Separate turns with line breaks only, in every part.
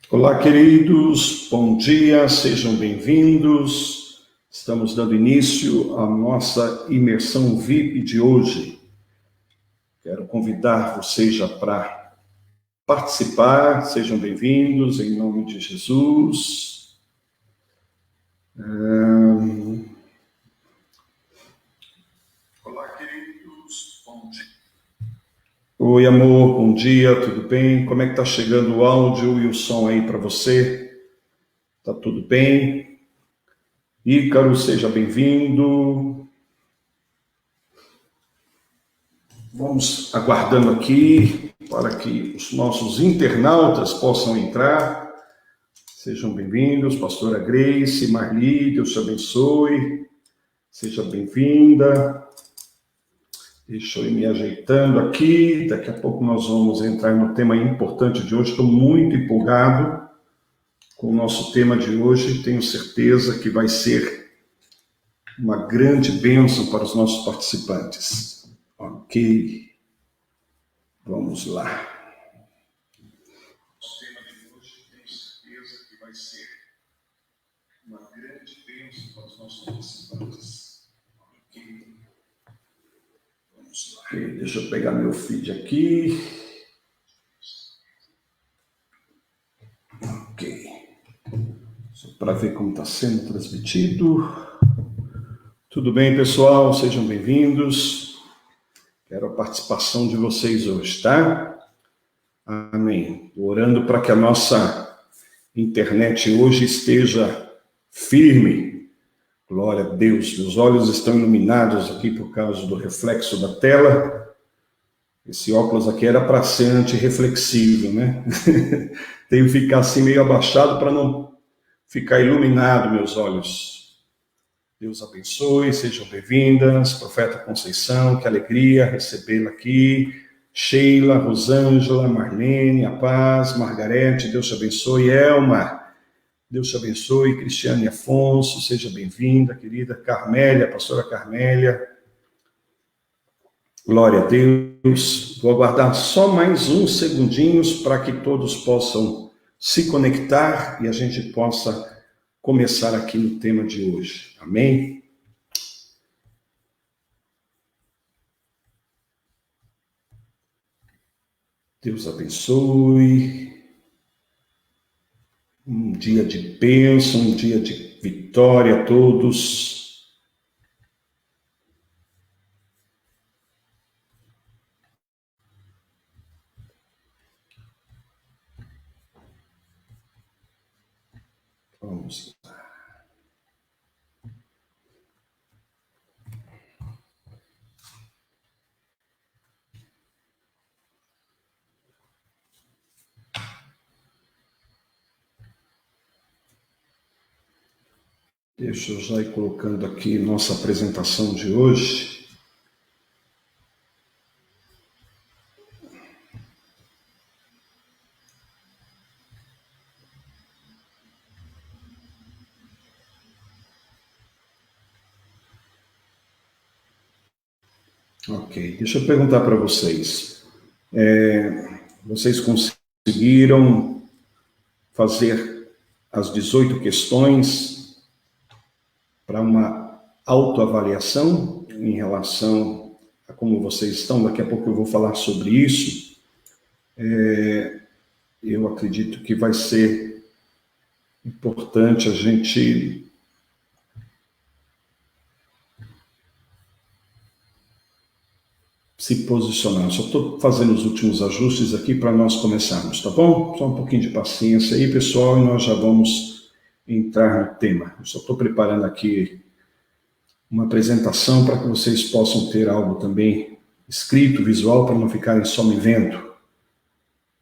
Olá, queridos, bom dia, sejam bem-vindos. Estamos dando início à nossa imersão VIP de hoje. Quero convidar vocês já para participar, sejam bem-vindos, em nome de Jesus. Olá, queridos, bom dia. Oi, amor, bom dia, tudo bem? Como é que tá chegando o áudio e o som aí para você? Tá tudo bem? Ícaro, seja bem-vindo. Vamos aguardando aqui para que os nossos internautas possam entrar. Sejam bem-vindos, pastora Grace, Marli, Deus te abençoe. Seja bem-vinda. Deixa eu ir me ajeitando aqui. Daqui a pouco nós vamos entrar no tema importante de hoje. Estou muito empolgado com o nosso tema de hoje. Tenho certeza que vai ser uma grande bênção para os nossos participantes. Ok, vamos lá. O tema de hoje, tenho certeza que vai ser uma grande bênção para os nossos participantes. Ok, vamos lá. Deixa eu pegar meu feed aqui. Ok, só para ver como está sendo transmitido. Tudo bem, pessoal? Sejam bem-vindos. Quero a participação de vocês hoje, tá? Amém. Orando para que a nossa internet hoje esteja firme. Glória a Deus. Meus olhos estão iluminados aqui por causa do reflexo da tela. Esse óculos aqui era para ser antirreflexivo, né? Tenho que ficar assim meio abaixado para não ficar iluminado meus olhos. Deus abençoe, sejam bem-vindas. Profeta Conceição, que alegria recebê-la aqui. Sheila, Rosângela, Marlene, a paz, Margarete, Deus te abençoe. Elma, Deus te abençoe. Cristiane Afonso, seja bem-vinda, querida. Carmélia, pastora Carmélia. Glória a Deus. Vou aguardar só mais uns segundinhos para que todos possam se conectar e a gente possa começar aqui no tema de hoje. Amém? Deus abençoe. Um dia de bênção, um dia de vitória a todos. Vamos lá. Deixa eu já ir colocando aqui nossa apresentação de hoje. Ok, deixa eu perguntar para vocês. Vocês conseguiram fazer as 18 questões para uma autoavaliação em relação a como vocês estão? Daqui a pouco eu vou falar sobre isso. Eu acredito que vai ser importante a gente se posicionar. Só estou fazendo os últimos ajustes aqui para nós começarmos, tá bom? Só um pouquinho de paciência aí, pessoal, e nós já vamos entrar no tema. Eu só estou preparando aqui uma apresentação para que vocês possam ter algo também escrito, visual, para não ficarem só me vendo.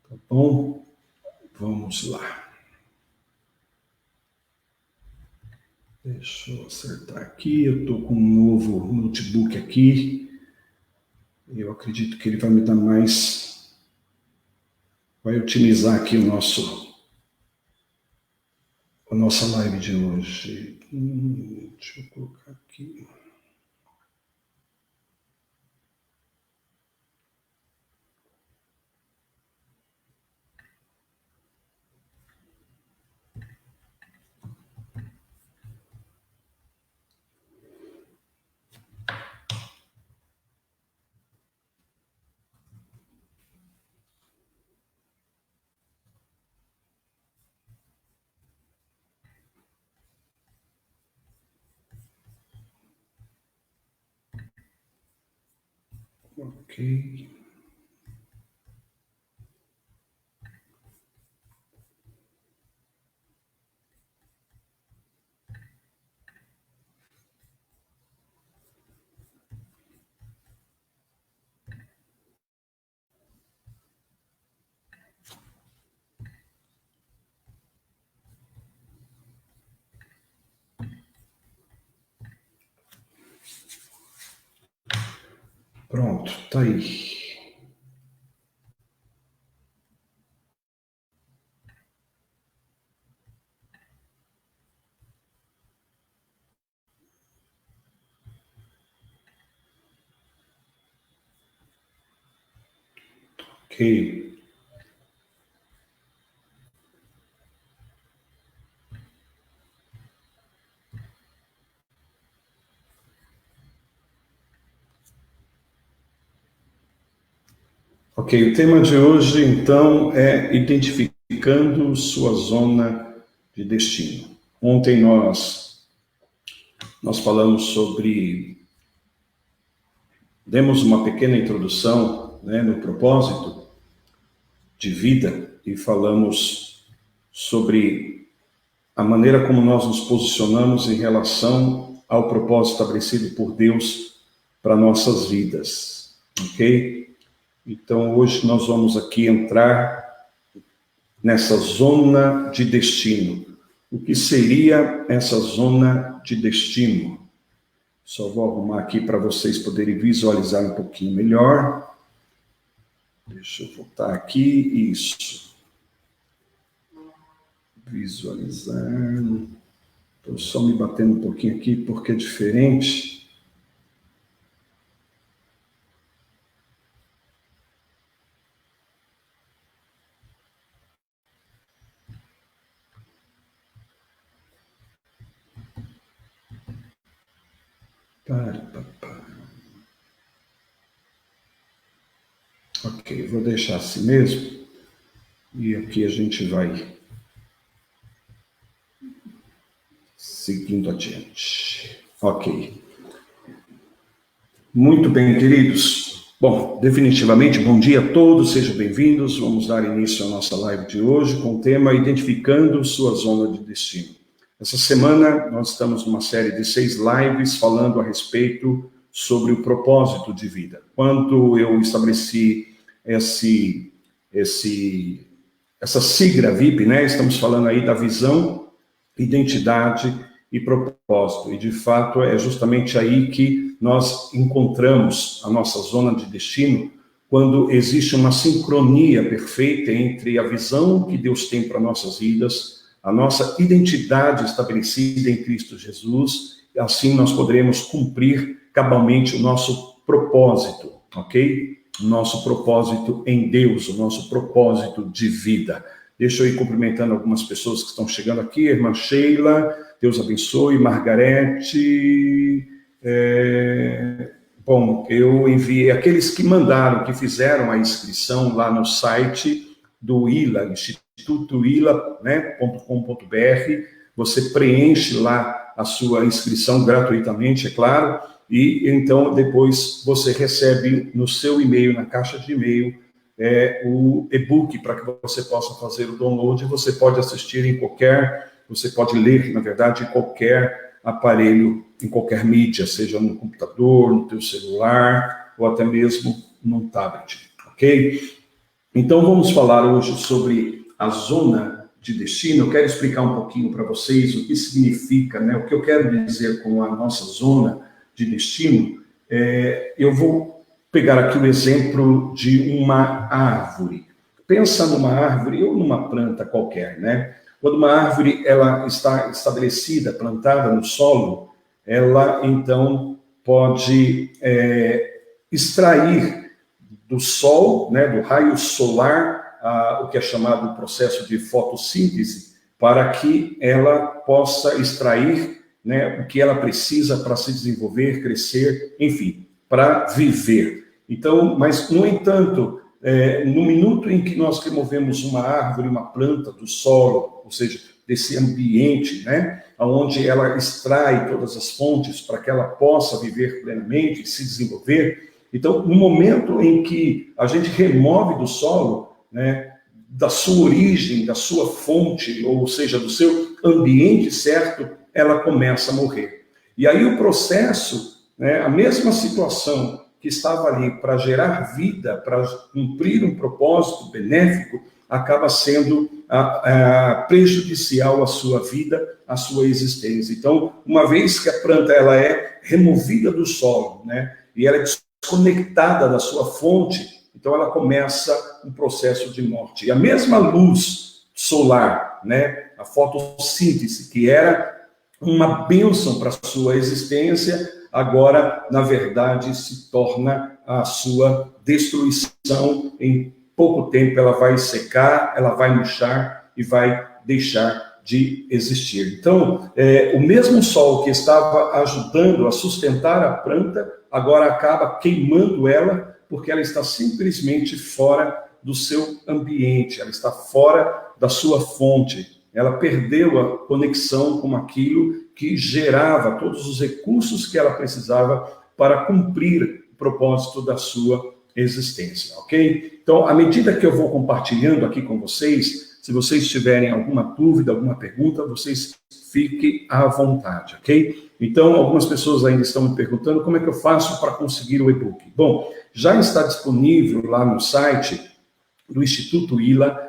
Tá bom? Vamos lá. Deixa eu acertar aqui. Eu estou com um novo notebook aqui. Eu acredito que ele vai me dar mais... Vai otimizar aqui a nossa live de hoje. Deixa eu colocar aqui. Ok. Pronto, tá aí. Ok. Ok, o tema de hoje, então, é identificando sua zona de destino. Ontem nós falamos demos uma pequena introdução, né, no propósito de vida e falamos sobre a maneira como nós nos posicionamos em relação ao propósito estabelecido por Deus para nossas vidas, ok? Então, hoje nós vamos aqui entrar nessa zona de destino. O que seria essa zona de destino? Só vou arrumar aqui para vocês poderem visualizar um pouquinho melhor. Deixa eu voltar aqui, isso. Visualizar. Estou só me batendo um pouquinho aqui porque é diferente. Ok, vou deixar assim mesmo. E aqui a gente vai seguindo adiante. Ok. Muito bem, queridos. Bom, definitivamente, bom dia a todos, sejam bem-vindos. Vamos dar início à nossa live de hoje com o tema Identificando Sua Zona de Destino. Essa semana nós estamos numa série de 6 lives falando a respeito sobre o propósito de vida. Quando eu estabeleci essa sigla VIP, né? Estamos falando aí da visão, identidade e propósito. E, de fato, é justamente aí que nós encontramos a nossa zona de destino, quando existe uma sincronia perfeita entre a visão que Deus tem para nossas vidas, a nossa identidade estabelecida em Cristo Jesus, e assim nós poderemos cumprir cabalmente o nosso propósito, ok? O nosso propósito em Deus, o nosso propósito de vida. Deixa eu ir cumprimentando algumas pessoas que estão chegando aqui. Irmã Sheila, Deus abençoe. Margarete. Bom, eu enviei aqueles que mandaram, que fizeram a inscrição lá no site do ILA, Instituto ILA, né, .com.br. Você preenche lá a sua inscrição gratuitamente, é claro, e então depois você recebe no seu e-mail, na caixa de e-mail, o e-book para que você possa fazer o download. Você pode assistir você pode ler, na verdade, em qualquer aparelho, em qualquer mídia, seja no computador, no teu celular, ou até mesmo num tablet, ok? Então vamos falar hoje sobre a zona de destino. Eu quero explicar um pouquinho para vocês o que significa, né? O que eu quero dizer com a nossa zona de destino. Eu vou pegar aqui o exemplo de uma árvore. Pensa numa árvore ou numa planta qualquer, né? Quando uma árvore ela está estabelecida, plantada no solo, ela então pode extrair do sol, né, do raio solar, o que é chamado processo de fotossíntese, para que ela possa extrair, né, o que ela precisa para se desenvolver, crescer, enfim, para viver. Então, mas, no entanto, no minuto em que nós removemos uma árvore, uma planta do solo, ou seja, desse ambiente, né, onde ela extrai todas as fontes para que ela possa viver plenamente e se desenvolver, Então, no momento em que a gente remove do solo, né, da sua origem, da sua fonte, ou seja, do seu ambiente certo, ela começa a morrer. E aí o processo, né, a mesma situação que estava ali para gerar vida, para cumprir um propósito benéfico, acaba sendo prejudicial à sua vida, à sua existência. Então, uma vez que a planta ela é removida do solo, né, e ela é desconectada da sua fonte, então ela começa um processo de morte. E a mesma luz solar, né, a fotossíntese, que era uma bênção para a sua existência, agora, na verdade, se torna a sua destruição. Em pouco tempo ela vai secar, ela vai murchar e vai deixar de existir. Então, o mesmo sol que estava ajudando a sustentar a planta, agora acaba queimando ela, porque ela está simplesmente fora do seu ambiente, ela está fora da sua fonte. Ela perdeu a conexão com aquilo que gerava todos os recursos que ela precisava para cumprir o propósito da sua existência, ok? Então, à medida que eu vou compartilhando aqui com vocês, se vocês tiverem alguma dúvida, alguma pergunta, vocês fiquem à vontade, ok? Então, algumas pessoas ainda estão me perguntando como é que eu faço para conseguir o e-book. Bom, já está disponível lá no site do Instituto ILA,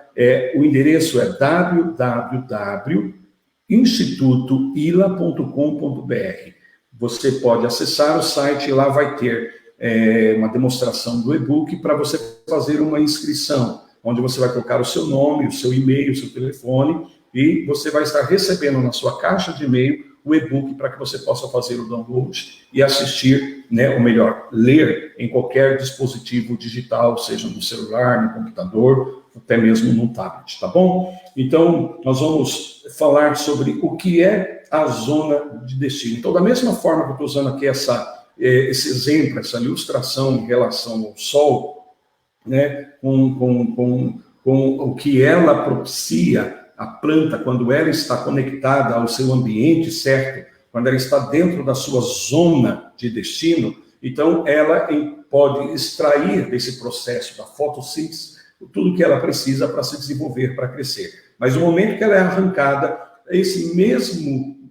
o endereço é www.institutoila.com.br. Você pode acessar o site e lá vai ter uma demonstração do e-book para você fazer uma inscrição, onde você vai colocar o seu nome, o seu e-mail, o seu telefone, e você vai estar recebendo na sua caixa de e-mail o e-book para que você possa fazer o download e assistir, né, ou melhor, ler em qualquer dispositivo digital, seja no celular, no computador, até mesmo no tablet, tá bom? Então, nós vamos falar sobre o que é a zona de destino. Então, da mesma forma que eu estou usando aqui esse exemplo, essa ilustração em relação ao Sol, né, com o que ela propicia a planta quando ela está conectada ao seu ambiente certo, quando ela está dentro da sua zona de destino, então ela pode extrair desse processo da fotossíntese tudo que ela precisa para se desenvolver, para crescer. Mas no momento que ela é arrancada,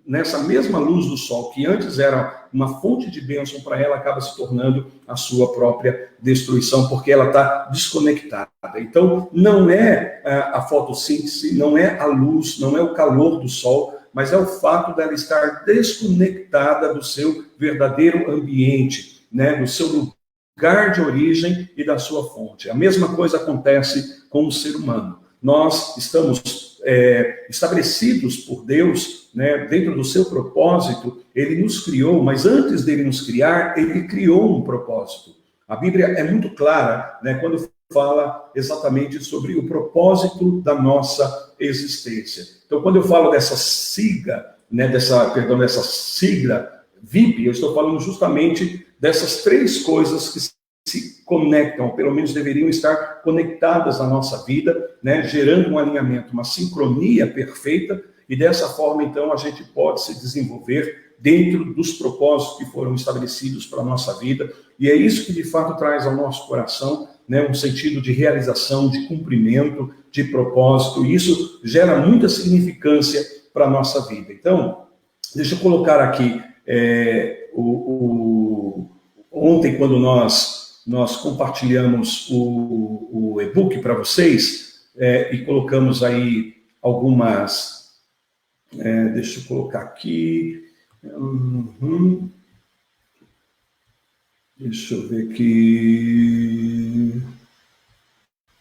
nessa mesma luz do sol, que antes era uma fonte de bênção para ela, acaba se tornando a sua própria destruição, porque ela está desconectada. Então, não é a fotossíntese, não é a luz, não é o calor do sol, mas é o fato dela estar desconectada do seu verdadeiro ambiente, né, do seu lugar de origem e da sua fonte. A mesma coisa acontece com o ser humano. Nós estamos estabelecidos por Deus, né, dentro do seu propósito. Ele nos criou, mas antes dele nos criar, ele criou um propósito. A Bíblia é muito clara, né, quando fala exatamente sobre o propósito da nossa existência. Então, quando eu falo dessa sigla, né, dessa sigla VIP, eu estou falando justamente dessas três coisas que se conectam, pelo menos deveriam estar conectadas na nossa vida, né, gerando um alinhamento, uma sincronia perfeita, e dessa forma, então, a gente pode se desenvolver dentro dos propósitos que foram estabelecidos para a nossa vida, e é isso que, de fato, traz ao nosso coração, né, um sentido de realização, de cumprimento, de propósito, e isso gera muita significância para a nossa vida. Então, deixa eu colocar aqui, ontem, quando nós compartilhamos o e-book para vocês, e colocamos aí algumas... deixa eu colocar aqui... Deixa eu ver aqui...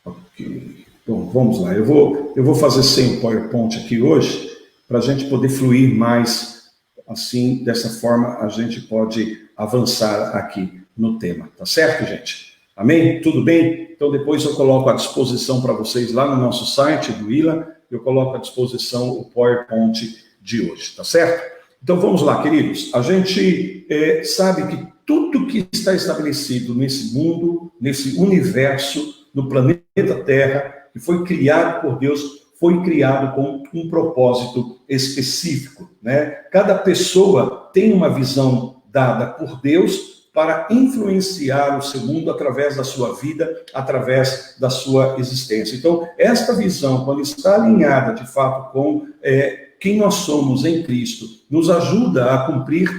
Ok. Bom, vamos lá. Eu vou fazer sem o PowerPoint aqui hoje, para a gente poder fluir mais, assim, dessa forma a gente pode avançar aqui no tema. Tá certo, gente? Amém? Tudo bem? Então, depois eu coloco à disposição para vocês lá no nosso site do ILA, eu coloco à disposição o PowerPoint de hoje, tá certo? Então, vamos lá, queridos. A gente sabe que tudo que está estabelecido nesse mundo, nesse universo, no planeta Terra, que foi criado por Deus, foi criado com um propósito específico, né? Cada pessoa tem uma visão dada por Deus para influenciar o seu mundo através da sua vida, através da sua existência. Então, esta visão, quando está alinhada de fato com quem nós somos em Cristo, nos ajuda a cumprir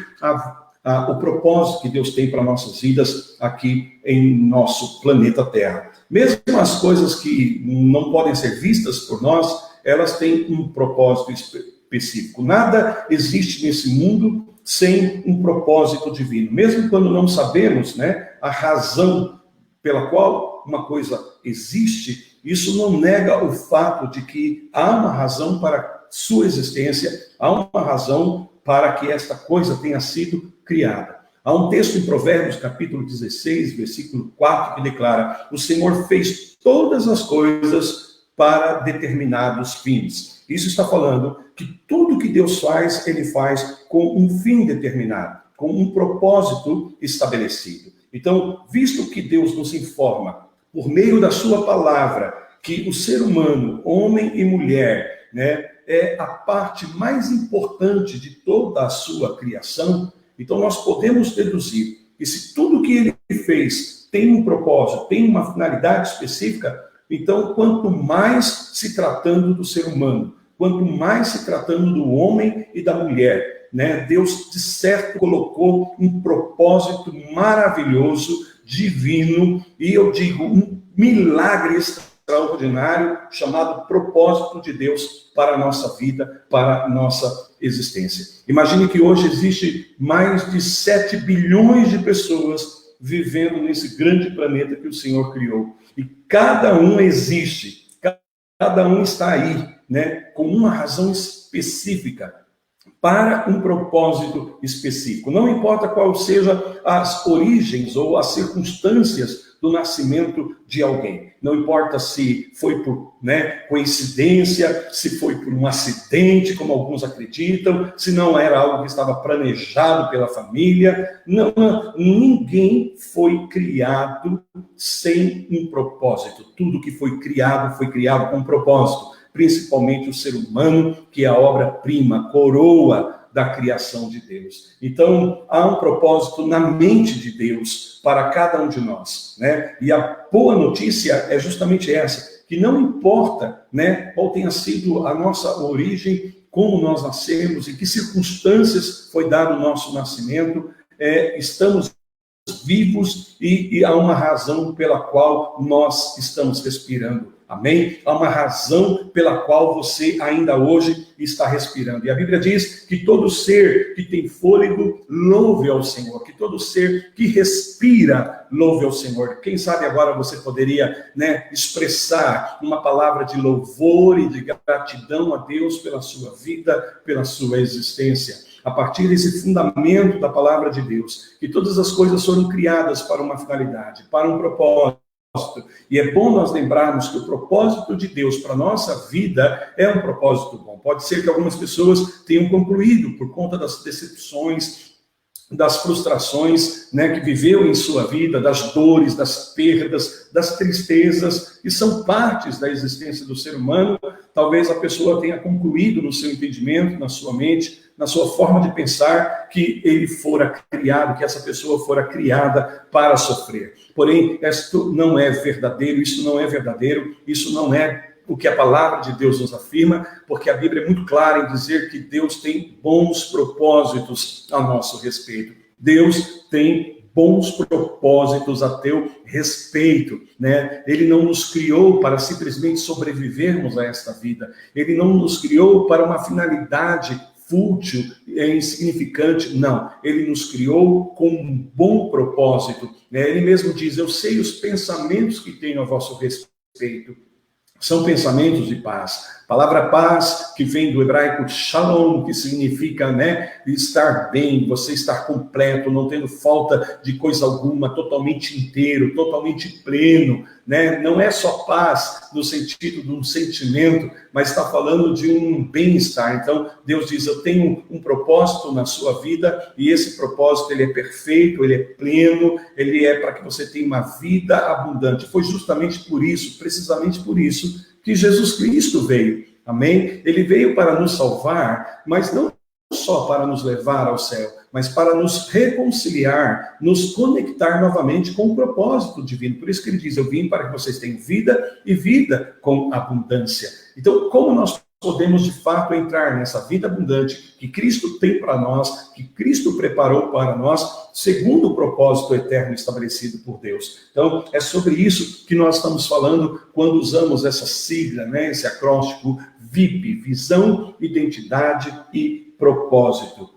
o propósito que Deus tem para nossas vidas aqui em nosso planeta Terra. Mesmo as coisas que não podem ser vistas por nós, elas têm um propósito específico. Nada existe nesse mundo sem um propósito divino. Mesmo quando não sabemos, né, a razão pela qual uma coisa existe, isso não nega o fato de que há uma razão para sua existência, há uma razão para que esta coisa tenha sido criada. Há um texto em Provérbios, capítulo 16, versículo 4, que declara: o Senhor fez todas as coisas para determinados fins. Isso está falando que tudo que Deus faz, Ele faz com um fim determinado, com um propósito estabelecido. Então, visto que Deus nos informa, por meio da sua palavra, que o ser humano, homem e mulher, né, é a parte mais importante de toda a sua criação, então nós podemos deduzir que se tudo que Ele fez tem um propósito, tem uma finalidade específica, então quanto mais se tratando do ser humano, quanto mais se tratando do homem e da mulher, né, Deus de certo colocou um propósito maravilhoso, divino, e eu digo um milagre extraordinário chamado propósito de Deus para a nossa vida, para a nossa existência. Imagine que hoje existe mais de 7 bilhões de pessoas vivendo nesse grande planeta que o Senhor criou. E cada um existe, cada um está aí, né, com uma razão específica, para um propósito específico. Não importa qual seja as origens ou as circunstâncias do nascimento de alguém. Não importa se foi por coincidência, se foi por um acidente, como alguns acreditam, se não era algo que estava planejado pela família. Não, ninguém foi criado sem um propósito. Tudo que foi criado com um propósito. Principalmente o ser humano, que é a obra-prima, coroa da criação de Deus. Então, há um propósito na mente de Deus para cada um de nós, né? E a boa notícia é justamente essa, que não importa, né, qual tenha sido a nossa origem, como nós nascemos, em que circunstâncias foi dado o nosso nascimento, estamos vivos e há uma razão pela qual nós estamos respirando. Amém? Há uma razão pela qual você ainda hoje está respirando. E a Bíblia diz que todo ser que tem fôlego, louve ao Senhor. Que todo ser que respira, louve ao Senhor. Quem sabe agora você poderia, né, expressar uma palavra de louvor e de gratidão a Deus pela sua vida, pela sua existência. A partir desse fundamento da palavra de Deus, que todas as coisas foram criadas para uma finalidade, para um propósito. E é bom nós lembrarmos que o propósito de Deus para a nossa vida é um propósito bom. Pode ser que algumas pessoas tenham concluído por conta das decepções, das frustrações, né, que viveu em sua vida, das dores, das perdas, das tristezas, que são partes da existência do ser humano. Talvez a pessoa tenha concluído no seu entendimento, na sua mente, na sua forma de pensar, que ele fora criado, que essa pessoa fora criada para sofrer. Porém, isto não é verdadeiro, isso não é verdadeiro, isso não é o que a palavra de Deus nos afirma, porque a Bíblia é muito clara em dizer que Deus tem bons propósitos a nosso respeito. Deus tem bons propósitos a teu respeito, né? Ele não nos criou para simplesmente sobrevivermos a esta vida. Ele não nos criou para uma finalidade fútil, insignificante, não. Ele nos criou com um bom propósito, né? Ele mesmo diz: eu sei os pensamentos que tenho a vosso respeito. São pensamentos de paz. A palavra paz, que vem do hebraico shalom, que significa, né, estar bem, você estar completo, não tendo falta de coisa alguma, totalmente inteiro, totalmente pleno, né? Não é só paz no sentido de um sentimento, mas está falando de um bem-estar. Então, Deus diz: eu tenho um propósito na sua vida, e esse propósito, ele é perfeito, ele é pleno, ele é para que você tenha uma vida abundante. Foi justamente por isso, precisamente por isso, que Jesus Cristo veio, amém? Ele veio para nos salvar, mas não só para nos levar ao céu, mas para nos reconciliar, nos conectar novamente com o propósito divino. Por isso que ele diz, eu vim para que vocês tenham vida e vida com abundância. Então, como nós podemos, de fato, entrar nessa vida abundante que Cristo tem para nós, que Cristo preparou para nós, segundo o propósito eterno estabelecido por Deus. Então, é sobre isso que nós estamos falando quando usamos essa sigla, né, esse acróstico VIP, visão, identidade e propósito.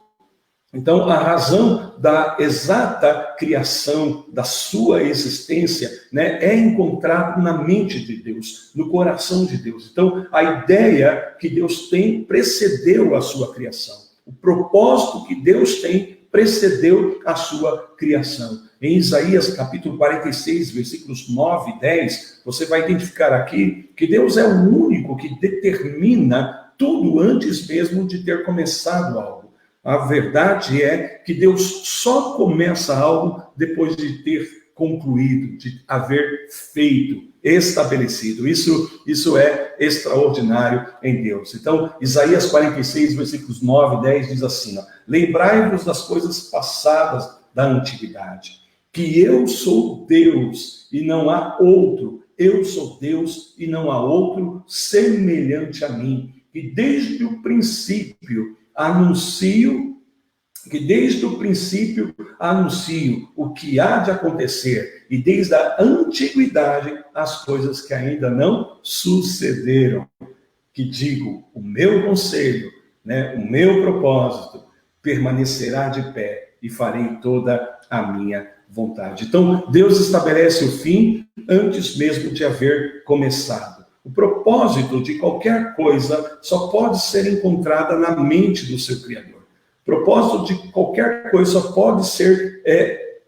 Então, a razão da exata criação da sua existência, né, é encontrada na mente de Deus, no coração de Deus. Então, a ideia que Deus tem precedeu a sua criação. O propósito que Deus tem precedeu a sua criação. Em Isaías, capítulo 46, versículos 9 e 10, você vai identificar aqui que Deus é o único que determina tudo antes mesmo de ter começado algo. A verdade é que Deus só começa algo depois de ter concluído, de haver feito, estabelecido. Isso é extraordinário em Deus. Então, Isaías 46, versículos 9 e 10 diz assim, ó, lembrai-vos das coisas passadas da antiguidade, que eu sou Deus e não há outro, eu sou Deus e não há outro semelhante a mim, que desde o princípio anuncio o que há de acontecer, e desde a antiguidade as coisas que ainda não sucederam, que digo, o meu conselho, né, o meu propósito permanecerá de pé e farei toda a minha vontade. Então, Deus estabelece o fim antes mesmo de haver começado. O propósito de qualquer coisa só pode ser encontrada na mente do seu Criador. O propósito de qualquer coisa só pode ser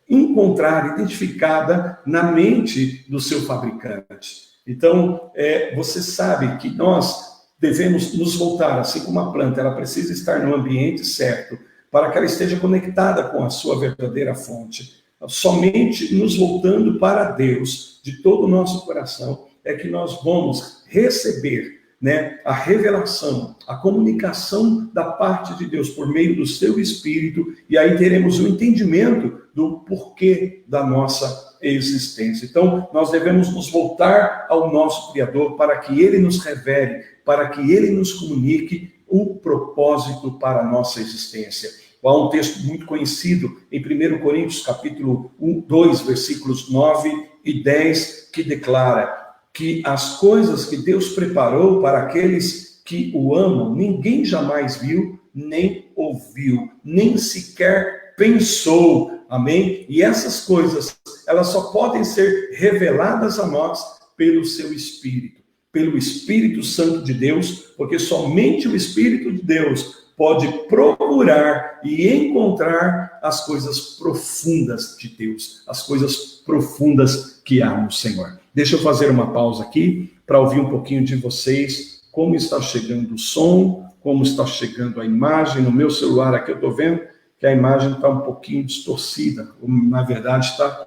encontrada, identificada na mente do seu fabricante. Então, você sabe que nós devemos nos voltar, assim como a planta, ela precisa estar no ambiente certo, para que ela esteja conectada com a sua verdadeira fonte. Somente nos voltando para Deus, de todo o nosso coração, é que nós vamos receber, né, a revelação, a comunicação da parte de Deus por meio do seu Espírito, e aí teremos o entendimento do porquê da nossa existência. Então, nós devemos nos voltar ao nosso Criador para que Ele nos revele, para que Ele nos comunique o propósito para a nossa existência. Há um texto muito conhecido em 1 Coríntios, capítulo 2, versículos 9 e 10, que declara que as coisas que Deus preparou para aqueles que o amam, ninguém jamais viu, nem ouviu, nem sequer pensou. Amém? E essas coisas, elas só podem ser reveladas a nós pelo seu Espírito, pelo Espírito Santo de Deus, porque somente o Espírito de Deus pode procurar e encontrar as coisas profundas de Deus, as coisas profundas que há no Senhor. Deixa eu fazer uma pausa aqui para ouvir um pouquinho de vocês, como está chegando o som, como está chegando a imagem. No meu celular aqui eu estou vendo que a imagem está um pouquinho distorcida, na verdade está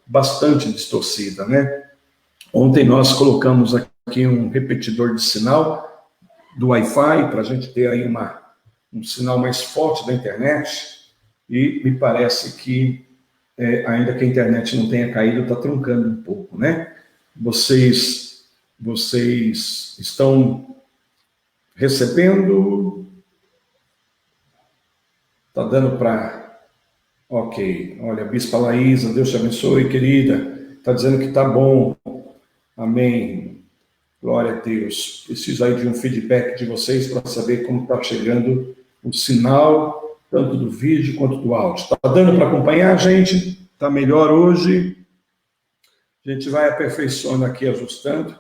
bastante distorcida, né? Ontem nós colocamos aqui um repetidor de sinal do Wi-Fi para a gente ter aí um sinal mais forte da internet, e me parece que, ainda que a internet não tenha caído, está truncando um pouco, né? Vocês estão recebendo? Está dando para... Ok, olha, a Bispa Laísa, Deus te abençoe, querida, está dizendo que está bom, amém, glória a Deus. Preciso aí de um feedback de vocês para saber como está chegando o sinal, tanto do vídeo quanto do áudio. Está dando para acompanhar, gente? Está melhor hoje? A gente vai aperfeiçoando aqui, ajustando,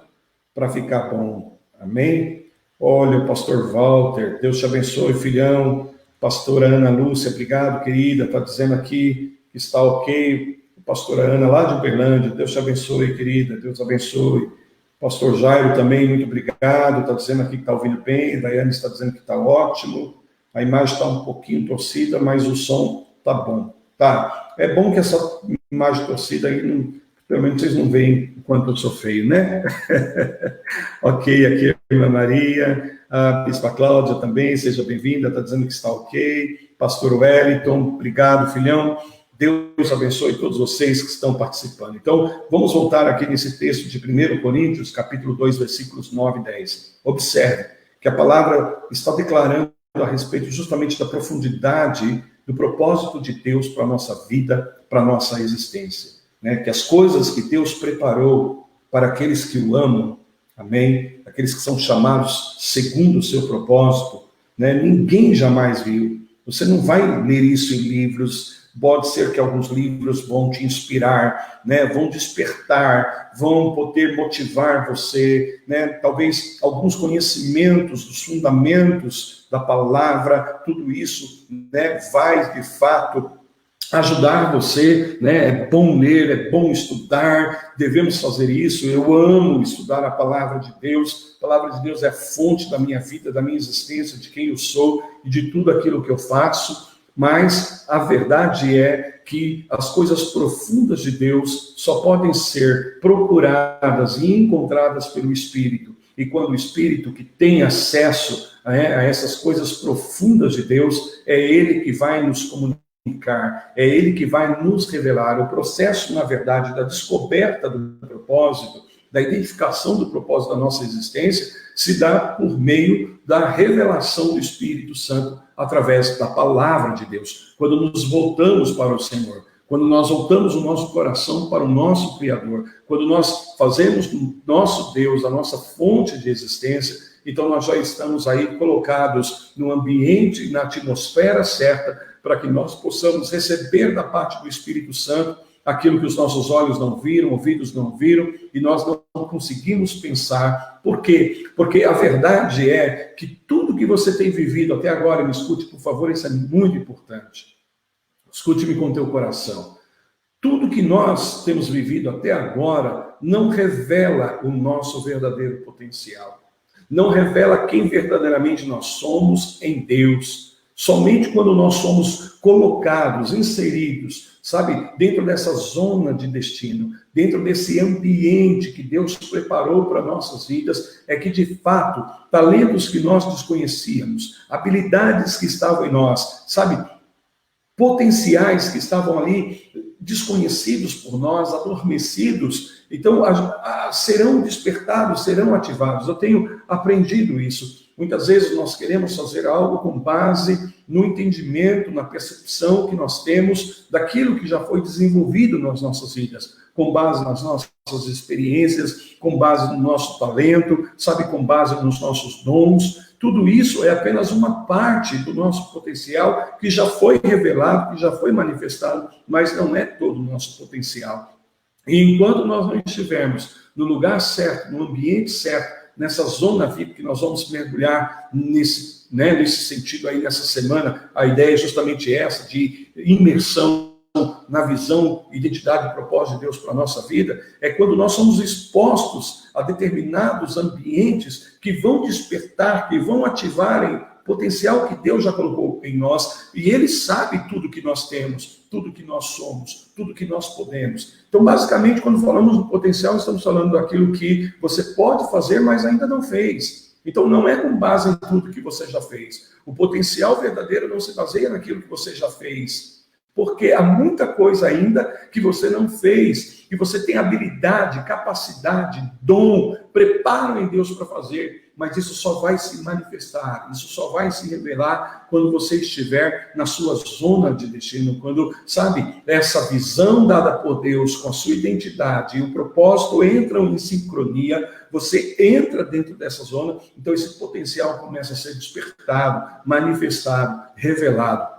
para ficar bom. Amém? Olha, o pastor Walter, Deus te abençoe, filhão. Pastora Ana Lúcia, obrigado, querida. Está dizendo aqui que está ok. Pastora Ana, lá de Uberlândia, Deus te abençoe, querida. Deus abençoe. Pastor Jairo também, muito obrigado. Está dizendo aqui que está ouvindo bem. Daiane está dizendo que está ótimo. A imagem está um pouquinho torcida, mas o som está bom. Tá? É bom que essa imagem torcida aí não Pelo menos vocês não veem o quanto eu sou feio, né? Ok, aqui é a Irmã Maria, a Bispa Cláudia também, seja bem-vinda, está dizendo que está ok. Pastor Wellington, obrigado, filhão. Deus abençoe todos vocês que estão participando. Então, vamos voltar aqui nesse texto de 1 Coríntios, capítulo 2, versículos 9 e 10. Observe que a palavra está declarando a respeito justamente da profundidade do propósito de Deus para a nossa vida, para a nossa existência. Né? Que as coisas que Deus preparou para aqueles que o amam, amém? Aqueles que são chamados segundo o seu propósito, né? Ninguém jamais viu. Você não vai ler isso em livros. Pode ser que alguns livros vão te inspirar, né? Vão despertar, vão poder motivar você, né? Talvez alguns conhecimentos dos fundamentos da palavra, tudo isso, né? Vai, de fato, ajudar você, né? É bom ler, é bom estudar, devemos fazer isso. Eu amo estudar a palavra de Deus. A palavra de Deus é a fonte da minha vida, da minha existência, de quem eu sou e de tudo aquilo que eu faço. Mas a verdade é que as coisas profundas de Deus só podem ser procuradas e encontradas pelo Espírito. E quando o Espírito, que tem acesso a essas coisas profundas de Deus, é Ele que vai nos comunicar, é Ele que vai nos revelar. O processo, na verdade, da descoberta do propósito, da identificação do propósito da nossa existência, se dá por meio da revelação do Espírito Santo através da palavra de Deus. Quando nos voltamos para o Senhor, quando nós voltamos o nosso coração para o nosso Criador, quando nós fazemos do nosso Deus a nossa fonte de existência, então nós já estamos aí colocados no ambiente, na atmosfera certa, para que nós possamos receber da parte do Espírito Santo aquilo que os nossos olhos não viram, ouvidos não viram, e nós não conseguimos pensar. Por quê? Porque a verdade é que tudo que você tem vivido até agora, me escute, por favor, isso é muito importante. Escute-me com teu coração. Tudo que nós temos vivido até agora não revela o nosso verdadeiro potencial. Não revela quem verdadeiramente nós somos em Deus. Somente quando nós somos colocados, inseridos, sabe, dentro dessa zona de destino, dentro desse ambiente que Deus preparou para nossas vidas, é que, de fato, talentos que nós desconhecíamos, habilidades que estavam em nós, sabe, potenciais que estavam ali desconhecidos por nós, adormecidos, então serão despertados, serão ativados. Eu tenho aprendido isso. Muitas vezes nós queremos fazer algo com base no entendimento, na percepção que nós temos daquilo que já foi desenvolvido nas nossas vidas, com base nas nossas experiências, com base no nosso talento, sabe, com base nos nossos dons. Tudo isso é apenas uma parte do nosso potencial que já foi revelado, que já foi manifestado, mas não é todo o nosso potencial. E enquanto nós não estivermos no lugar certo, no ambiente certo, nessa zona VIP que nós vamos mergulhar nesse sentido aí nessa semana, a ideia é justamente essa, de imersão na visão, identidade e propósito de Deus para a nossa vida, é quando nós somos expostos a determinados ambientes que vão despertar, que vão ativarem potencial que Deus já colocou em nós, e Ele sabe tudo que nós temos, tudo que nós somos, tudo que nós podemos. Então, basicamente, quando falamos do potencial, estamos falando daquilo que você pode fazer, mas ainda não fez. Então, não é com base em tudo que você já fez. O potencial verdadeiro não se baseia naquilo que você já fez, porque há muita coisa ainda que você não fez, que você tem habilidade, capacidade, dom, preparo em Deus para fazer, mas isso só vai se manifestar, isso só vai se revelar quando você estiver na sua zona de destino, quando, sabe, essa visão dada por Deus com a sua identidade e o propósito entram em sincronia, você entra dentro dessa zona, então esse potencial começa a ser despertado, manifestado, revelado.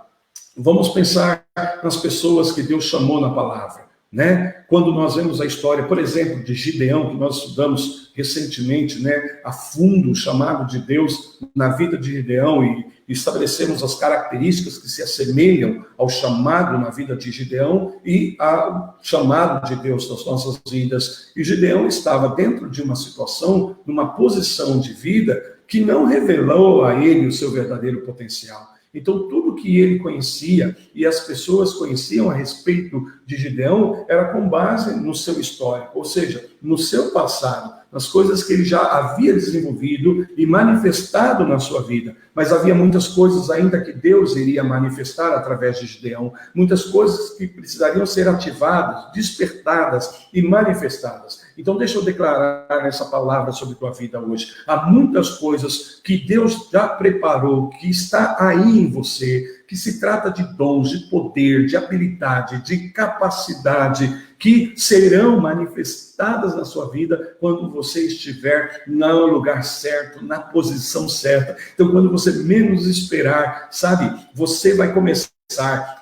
Vamos pensar nas pessoas que Deus chamou na palavra, né? Quando nós vemos a história, por exemplo, de Gideão, que nós estudamos recentemente, né, a fundo o chamado de Deus na vida de Gideão e estabelecemos as características que se assemelham ao chamado na vida de Gideão e ao chamado de Deus nas nossas vidas. E Gideão estava dentro de uma situação, numa posição de vida que não revelou a ele o seu verdadeiro potencial. Então, tudo que ele conhecia e as pessoas conheciam a respeito de Gideão era com base no seu histórico, ou seja, no seu passado, nas coisas que ele já havia desenvolvido e manifestado na sua vida. Mas havia muitas coisas ainda que Deus iria manifestar através de Gideão, muitas coisas que precisariam ser ativadas, despertadas e manifestadas. Então, deixa eu declarar essa palavra sobre a tua vida hoje. Há muitas coisas que Deus já preparou, que está aí em você, que se trata de dons, de poder, de habilidade, de capacidade, que serão manifestadas na sua vida quando você estiver no lugar certo, na posição certa. Então, quando você menos esperar, sabe, você vai começar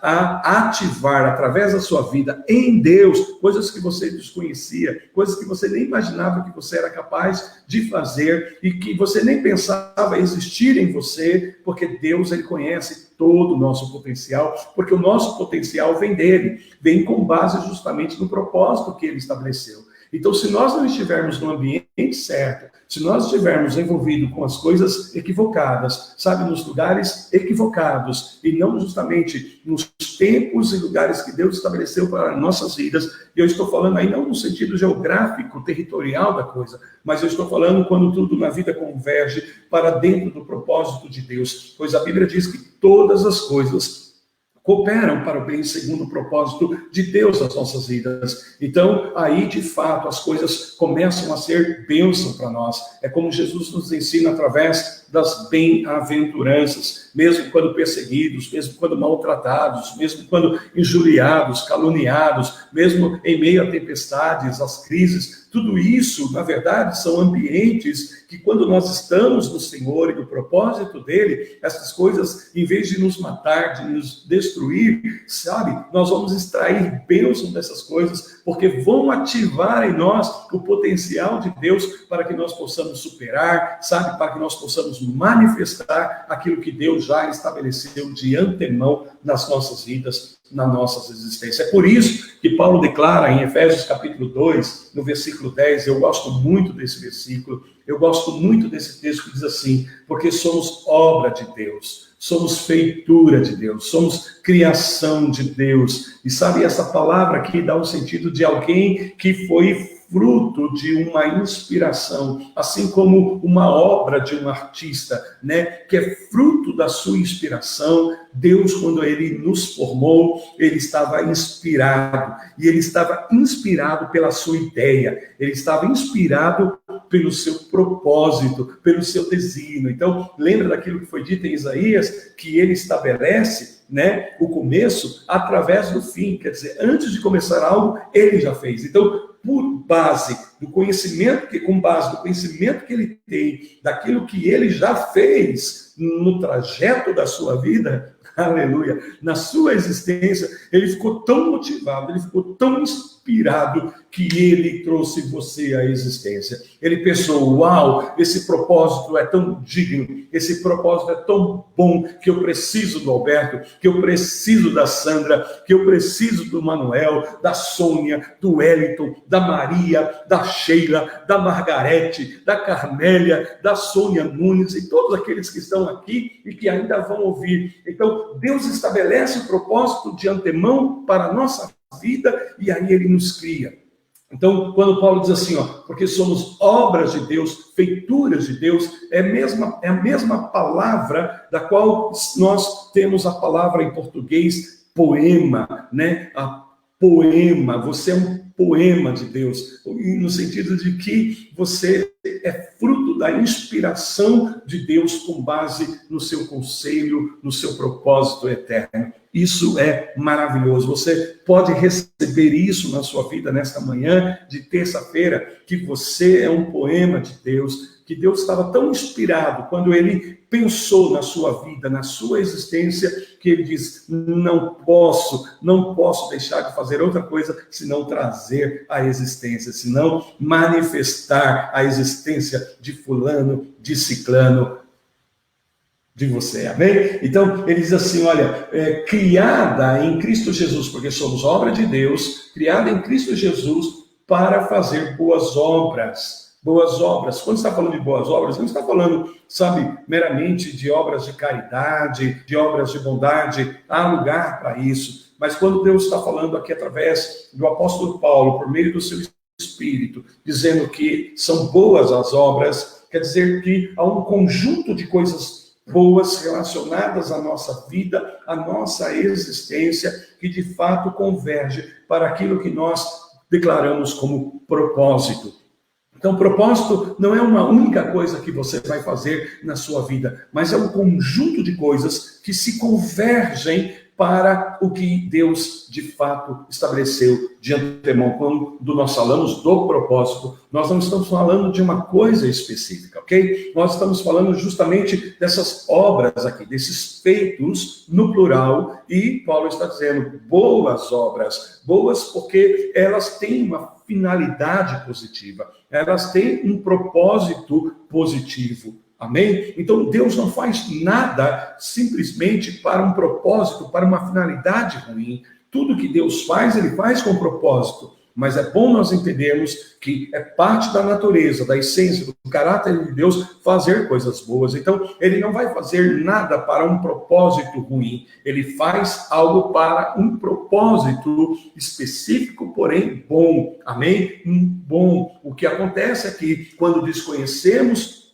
a ativar através da sua vida em Deus, coisas que você desconhecia, coisas que você nem imaginava que você era capaz de fazer e que você nem pensava existir em você, porque Deus, ele conhece todo o nosso potencial, porque o nosso potencial vem dele, vem com base justamente no propósito que ele estabeleceu. Então, se nós não estivermos no ambiente certo, se nós estivermos envolvidos com as coisas equivocadas, sabe, nos lugares equivocados, e não justamente nos tempos e lugares que Deus estabeleceu para nossas vidas, eu estou falando aí não no sentido geográfico, territorial da coisa, mas eu estou falando quando tudo na vida converge para dentro do propósito de Deus, pois a Bíblia diz que todas as coisas cooperam para o bem segundo o propósito de Deus nas nossas vidas. Então, aí, de fato, as coisas começam a ser bênção para nós. É como Jesus nos ensina através das bem-aventuranças, mesmo quando perseguidos, mesmo quando maltratados, mesmo quando injuriados, caluniados, mesmo em meio a tempestades, às crises. Tudo isso, na verdade, são ambientes que quando nós estamos no Senhor e no propósito dele, essas coisas, em vez de nos matar, de nos destruir, sabe, nós vamos extrair bênção dessas coisas, porque vão ativar em nós o potencial de Deus para que nós possamos superar, sabe, para que nós possamos manifestar aquilo que Deus já estabeleceu de antemão nas nossas vidas, na nossa existência. É por isso que Paulo declara em Efésios capítulo 2, no versículo 10, eu gosto muito desse versículo, eu gosto muito desse texto que diz assim, porque somos obra de Deus, somos feitura de Deus, somos criação de Deus. E sabe, essa palavra aqui dá o sentido de alguém que foi fruto de uma inspiração, assim como uma obra de um artista, né, que é fruto da sua inspiração. Deus, quando ele nos formou, ele estava inspirado, e ele estava inspirado pela sua ideia, ele estava inspirado pelo seu propósito, pelo seu desígnio. Então, lembra daquilo que foi dito em Isaías, que ele estabelece, né, o começo através do fim, quer dizer, antes de começar algo, ele já fez. Então, por base do conhecimento, com base do conhecimento que ele tem, daquilo que ele já fez no trajeto da sua vida, aleluia, na sua existência, ele ficou tão motivado, ele ficou tão inspirado, que ele trouxe você à existência. Ele pensou, uau, esse propósito é tão digno, esse propósito é tão bom, que eu preciso do Alberto, que eu preciso da Sandra, que eu preciso do Manuel, da Sônia, do Wellington, da Maria, da Sheila, da Margarete, da Carmélia, da Sônia Nunes, e todos aqueles que estão aqui e que ainda vão ouvir. Então, Deus estabelece o propósito de antemão para a nossa vida, e aí ele nos cria. Então, quando Paulo diz assim, ó, porque somos obras de Deus, feituras de Deus, é a mesma palavra da qual nós temos a palavra em português poema, né? A poema, você é um poema de Deus, no sentido de que você é fruto da inspiração de Deus com base no seu conselho, no seu propósito eterno. Isso é maravilhoso. Você pode receber isso na sua vida nesta manhã de terça-feira, que você é um poema de Deus, que Deus estava tão inspirado quando ele pensou na sua vida, na sua existência, que ele diz, não posso deixar de fazer outra coisa senão trazer a existência, senão manifestar a existência de fulano, de ciclano, de você, amém? Então, ele diz assim, olha, criada em Cristo Jesus, porque somos obra de Deus, criada em Cristo Jesus para fazer boas obras, Boas obras. Quando está falando de boas obras, não está falando, sabe, meramente de obras de caridade, de obras de bondade. Há lugar para isso. Mas quando Deus está falando aqui através do apóstolo Paulo, por meio do seu Espírito, dizendo que são boas as obras, quer dizer que há um conjunto de coisas boas relacionadas à nossa vida, à nossa existência, que de fato converge para aquilo que nós declaramos como propósito. Então, propósito não é uma única coisa que você vai fazer na sua vida, mas é um conjunto de coisas que se convergem para o que Deus, de fato, estabeleceu de antemão. Quando nós falamos do propósito, nós não estamos falando de uma coisa específica, ok? Nós estamos falando justamente dessas obras aqui, desses feitos no plural, e Paulo está dizendo boas obras, boas porque elas têm uma finalidade positiva, elas têm um propósito positivo. Amém? Então, Deus não faz nada simplesmente para um propósito, para uma finalidade ruim. Tudo que Deus faz, Ele faz com propósito. Mas é bom nós entendermos que é parte da natureza, da essência, do caráter de Deus fazer coisas boas. Então, Ele não vai fazer nada para um propósito ruim. Ele faz algo para um propósito específico, porém bom. Amém? Bom. O que acontece é que, quando desconhecemos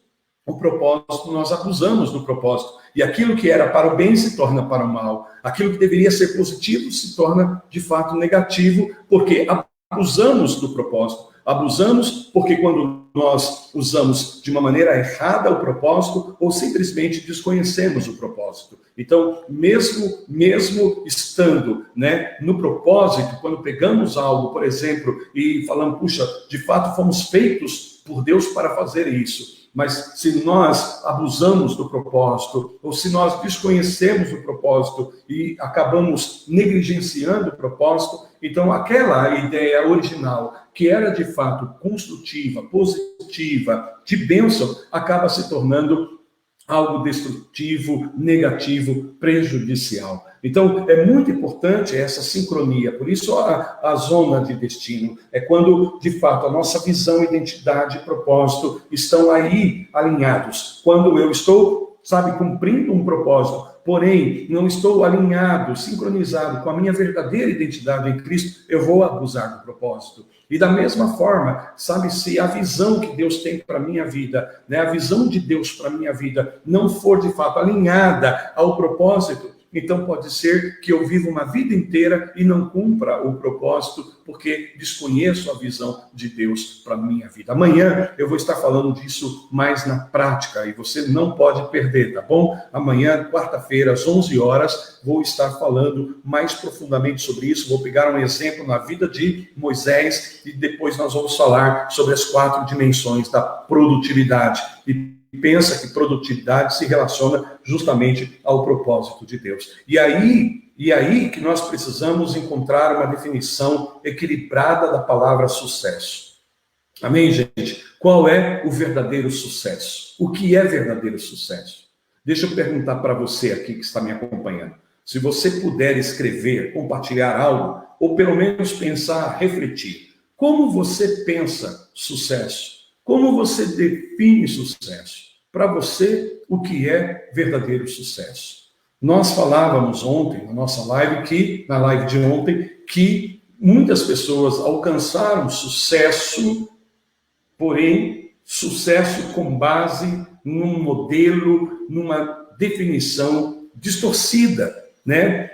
o propósito, nós abusamos do propósito. E aquilo que era para o bem se torna para o mal. Aquilo que deveria ser positivo se torna, de fato, negativo, porque abusamos do propósito. Abusamos porque quando nós usamos de uma maneira errada o propósito, ou simplesmente desconhecemos o propósito. Então, mesmo estando, né, no propósito, quando pegamos algo, por exemplo, e falamos, puxa, de fato fomos feitos por Deus para fazer isso. Mas se nós abusamos do propósito, ou se nós desconhecemos o propósito e acabamos negligenciando o propósito, então aquela ideia original, que era de fato construtiva, positiva, de bênção, acaba se tornando algo destrutivo, negativo, prejudicial. Então, é muito importante essa sincronia. Por isso, a zona de destino é quando, de fato, a nossa visão, identidade e propósito estão aí alinhados. Quando eu estou, cumprindo um propósito, porém, não estou alinhado, sincronizado com a minha verdadeira identidade em Cristo, eu vou abusar do propósito. E da mesma forma, se a visão que Deus tem para a minha vida, né, a visão de Deus para a minha vida não for de fato alinhada ao propósito, então pode ser que eu viva uma vida inteira e não cumpra o propósito, porque desconheço a visão de Deus para a minha vida. Amanhã eu vou estar falando disso mais na prática, e você não pode perder, tá bom? Amanhã, quarta-feira, às 11 horas, vou estar falando mais profundamente sobre isso. Vou pegar um exemplo na vida de Moisés, e depois nós vamos falar sobre as 4 dimensões da produtividade. E pensa que produtividade se relaciona justamente ao propósito de Deus. E aí que nós precisamos encontrar uma definição equilibrada da palavra sucesso. Amém, gente? Qual é o verdadeiro sucesso? O que é verdadeiro sucesso? Deixa eu perguntar para você aqui que está me acompanhando. Se você puder escrever, compartilhar algo, ou pelo menos pensar, refletir. Como você pensa sucesso? Como você define sucesso? Para você, o que é verdadeiro sucesso? Nós falávamos ontem, na nossa live, na live de ontem, que muitas pessoas alcançaram sucesso, porém, sucesso com base num modelo, numa definição distorcida, né?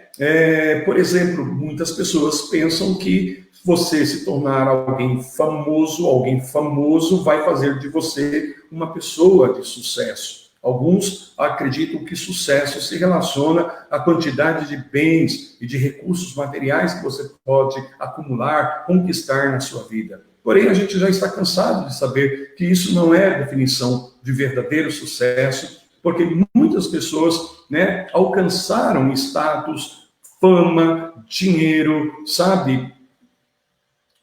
Por exemplo, muitas pessoas pensam que você se tornar alguém famoso vai fazer de você uma pessoa de sucesso. Alguns acreditam que sucesso se relaciona à quantidade de bens e de recursos materiais que você pode acumular, conquistar na sua vida. Porém, a gente já está cansado de saber que isso não é a definição de verdadeiro sucesso, porque muitas pessoas, né, alcançaram status, fama, dinheiro,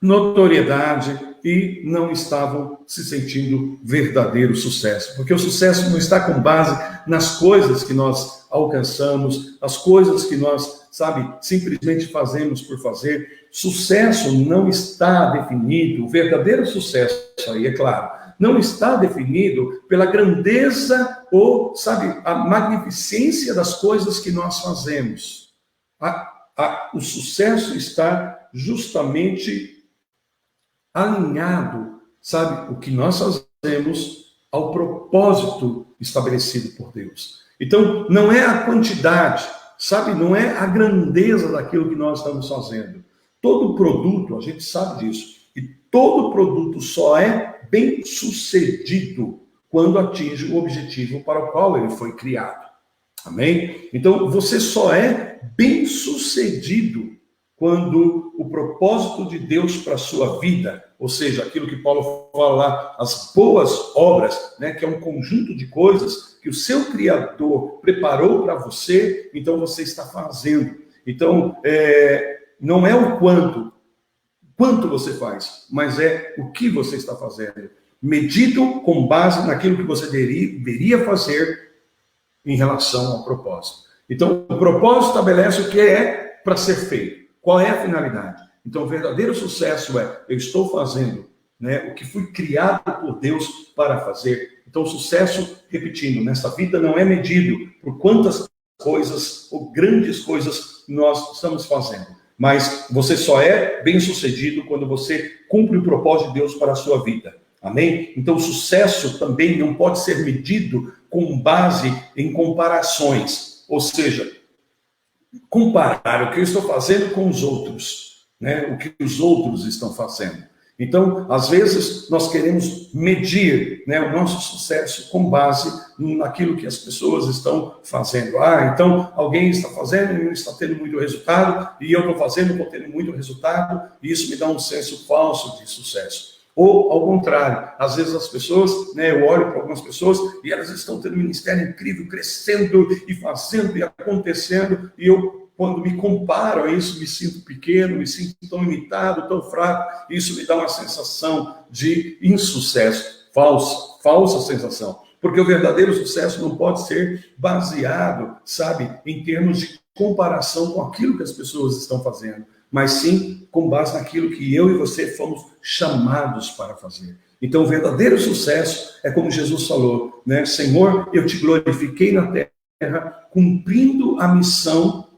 notoriedade, e não estavam se sentindo verdadeiro sucesso. Porque o sucesso não está com base nas coisas que nós alcançamos, as coisas que nós, simplesmente fazemos por fazer. Sucesso não está definido. O verdadeiro sucesso aí, é claro, não está definido pela grandeza ou, sabe, a magnificência das coisas que nós fazemos. O sucesso está justamente alinhado, sabe, o que nós fazemos ao propósito estabelecido por Deus. Então, não é a quantidade, sabe, não é a grandeza daquilo que nós estamos fazendo. Todo produto, a gente sabe disso, e todo produto só é bem sucedido quando atinge o objetivo para o qual ele foi criado. Amém? Então, você só é bem sucedido quando o propósito de Deus para a sua vida, ou seja, aquilo que Paulo fala lá, as boas obras, né, que é um conjunto de coisas que o seu Criador preparou para você, então você está fazendo. Então, não é o quanto você faz, mas é o que você está fazendo, medido com base naquilo que você deveria fazer em relação ao propósito. Então, o propósito estabelece o que é para ser feito. Qual é a finalidade? Então, o verdadeiro sucesso é, eu estou fazendo, né, o que fui criado por Deus para fazer. Então, o sucesso, repetindo, nessa vida não é medido por quantas coisas ou grandes coisas nós estamos fazendo. Mas você só é bem-sucedido quando você cumpre o propósito de Deus para a sua vida. Amém? Então, o sucesso também não pode ser medido com base em comparações. Ou seja, comparar o que eu estou fazendo com os outros, né? O que os outros estão fazendo. Então, às vezes, nós queremos medir, né, o nosso sucesso com base naquilo que as pessoas estão fazendo. Então, alguém está fazendo e não está tendo muito resultado, e eu estou fazendo e estou tendo muito resultado, e isso me dá um senso falso de sucesso. Ou, ao contrário, às vezes as pessoas, né, eu olho para algumas pessoas e elas estão tendo um ministério incrível, crescendo e fazendo e acontecendo, e eu, quando me comparo a isso, me sinto pequeno, me sinto tão limitado, tão fraco, isso me dá uma sensação de insucesso, falsa sensação. Porque o verdadeiro sucesso não pode ser baseado, sabe, em termos de comparação com aquilo que as pessoas estão fazendo, mas sim com base naquilo que eu e você fomos chamados para fazer. Então, o verdadeiro sucesso é como Jesus falou, né? Senhor, eu te glorifiquei na terra, cumprindo a missão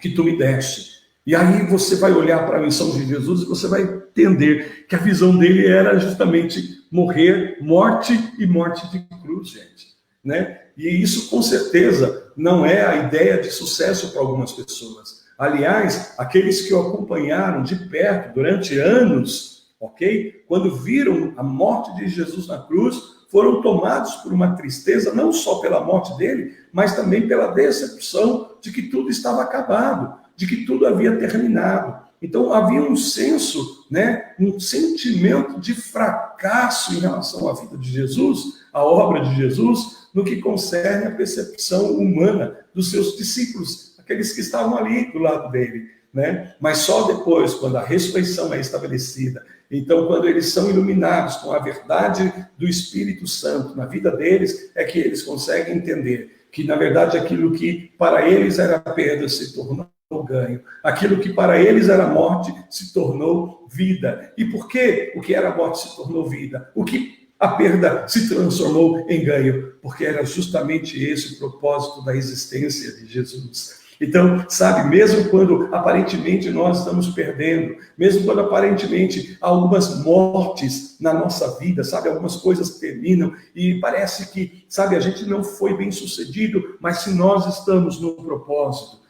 que tu me deste. E aí você vai olhar para a missão de Jesus e você vai entender que a visão dele era justamente morrer, morte e morte de cruz, gente, né? E isso, com certeza, não é a ideia de sucesso para algumas pessoas. Aliás, aqueles que o acompanharam de perto durante anos, ok? Quando viram a morte de Jesus na cruz, foram tomados por uma tristeza, não só pela morte dele, mas também pela decepção de que tudo estava acabado, de que tudo havia terminado. Então, havia um senso, né, um sentimento de fracasso em relação à vida de Jesus, à obra de Jesus, no que concerne a percepção humana dos seus discípulos, aqueles que estavam ali do lado dele, né? Mas só depois, quando a ressurreição é estabelecida, então quando eles são iluminados com a verdade do Espírito Santo na vida deles, é que eles conseguem entender que, na verdade, aquilo que para eles era perda se tornou ganho. Aquilo que para eles era morte se tornou vida. E por que o que era morte se tornou vida? O que a perda se transformou em ganho? Porque era justamente esse o propósito da existência de Jesus. Então, sabe, mesmo quando aparentemente nós estamos perdendo, mesmo quando aparentemente há algumas mortes na nossa vida, sabe, algumas coisas terminam e parece que, sabe, a gente não foi bem sucedido, mas se nós estamos no propósito,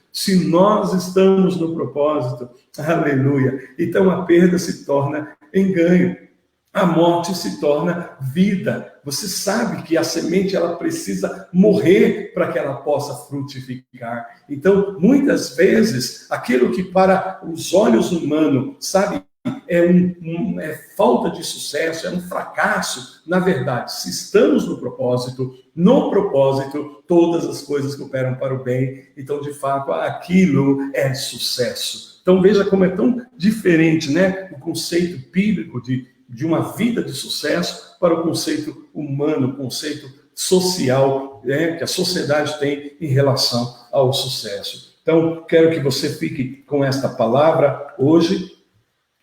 aleluia, então a perda se torna em ganho. A morte se torna vida. Você sabe que a semente ela precisa morrer para que ela possa frutificar. Então, muitas vezes, aquilo que para os olhos humanos, sabe, é falta de sucesso, é um fracasso. Na verdade, se estamos no propósito, todas as coisas cooperam para o bem. Então, de fato, aquilo é sucesso. Então, veja como é tão diferente, né, o conceito bíblico de uma vida de sucesso para o conceito humano, o conceito social, né, que a sociedade tem em relação ao sucesso. Então, quero que você fique com esta palavra hoje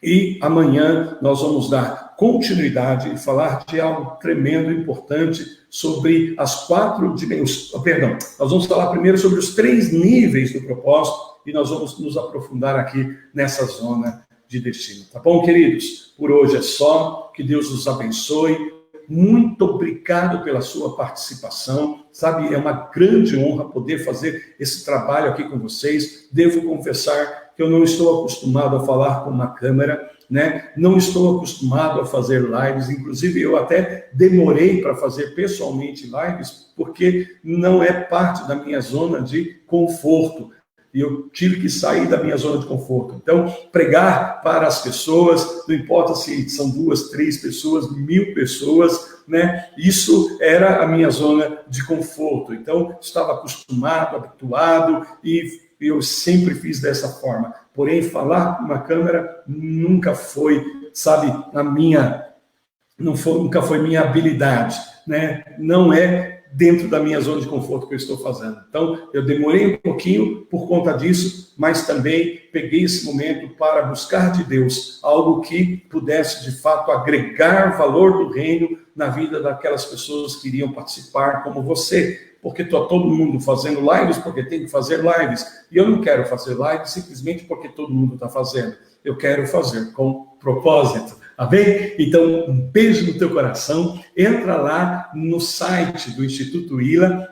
e amanhã nós vamos dar continuidade e falar de algo tremendo, importante, sobre as 4 dimensões. Perdão, nós vamos falar primeiro sobre os 3 níveis do propósito e nós vamos nos aprofundar aqui nessa zona de destino. Tá bom, queridos? Por hoje é só. Que Deus os abençoe. Muito obrigado pela sua participação. Sabe, é uma grande honra poder fazer esse trabalho aqui com vocês. Devo confessar que eu não estou acostumado a falar com uma câmera, né? Não estou acostumado a fazer lives. Inclusive, eu até demorei para fazer pessoalmente lives, porque não é parte da minha zona de conforto. E eu tive que sair da minha zona de conforto. Então, pregar para as pessoas, não importa se são 2, 3 pessoas, 1000 pessoas, né? Isso era a minha zona de conforto. Então, estava acostumado, habituado, e eu sempre fiz dessa forma. Porém, falar com uma câmera nunca foi, sabe, nunca foi minha habilidade, né? Não é dentro da minha zona de conforto que eu estou fazendo. Então, eu demorei um pouquinho por conta disso, mas também peguei esse momento para buscar de Deus algo que pudesse, de fato, agregar valor do reino na vida daquelas pessoas que iriam participar, como você. Porque está todo mundo fazendo lives, porque tem que fazer lives. E eu não quero fazer lives simplesmente porque todo mundo está fazendo. Eu quero fazer com propósito. Amém? Então, um beijo no teu coração. Entra lá no site do Instituto ILA,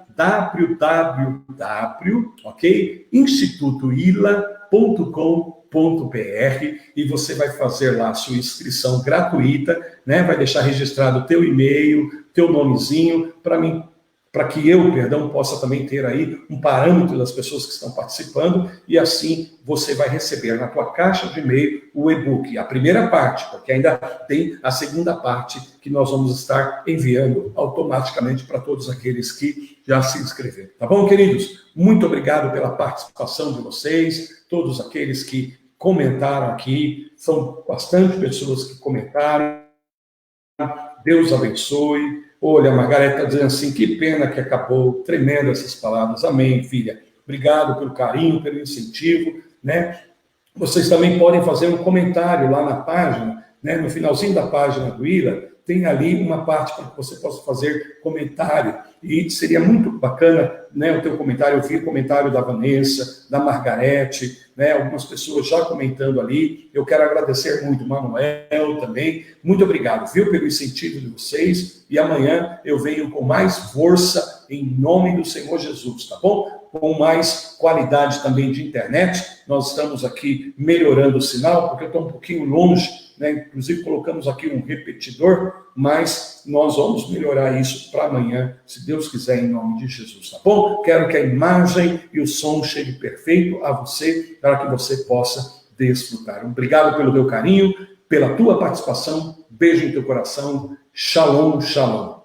institutoila.com.br, e você vai fazer lá a sua inscrição gratuita, né? Vai deixar registrado o teu e-mail, teu nomezinho, para que eu, possa também ter aí um parâmetro das pessoas que estão participando, e assim você vai receber na tua caixa de e-mail o e-book, a primeira parte, porque ainda tem a segunda parte que nós vamos estar enviando automaticamente para todos aqueles que já se inscreveram. Tá bom, queridos? Muito obrigado pela participação de vocês, todos aqueles que comentaram aqui, são bastante pessoas que comentaram. Deus abençoe. Olha, a Margarete está dizendo assim, que pena que acabou. Tremendo essas palavras. Amém, filha. Obrigado pelo carinho, pelo incentivo, né? Vocês também podem fazer um comentário lá na página, né? No finalzinho da página do ILA, tem ali uma parte para que você possa fazer comentário. E seria muito bacana, né, o teu comentário. Eu vi o comentário da Vanessa, da Margarete, né, algumas pessoas já comentando ali. Eu quero agradecer muito, Manuel também. Muito obrigado, viu, pelo incentivo de vocês. E amanhã eu venho com mais força em nome do Senhor Jesus, tá bom? Com mais qualidade também de internet. Nós estamos aqui melhorando o sinal, porque eu estou um pouquinho longe, né? Inclusive colocamos aqui um repetidor, mas nós vamos melhorar isso para amanhã, se Deus quiser, em nome de Jesus, tá bom? Quero que a imagem e o som chegue perfeito a você, para que você possa desfrutar. Obrigado pelo teu carinho, pela tua participação, beijo em teu coração, shalom, shalom.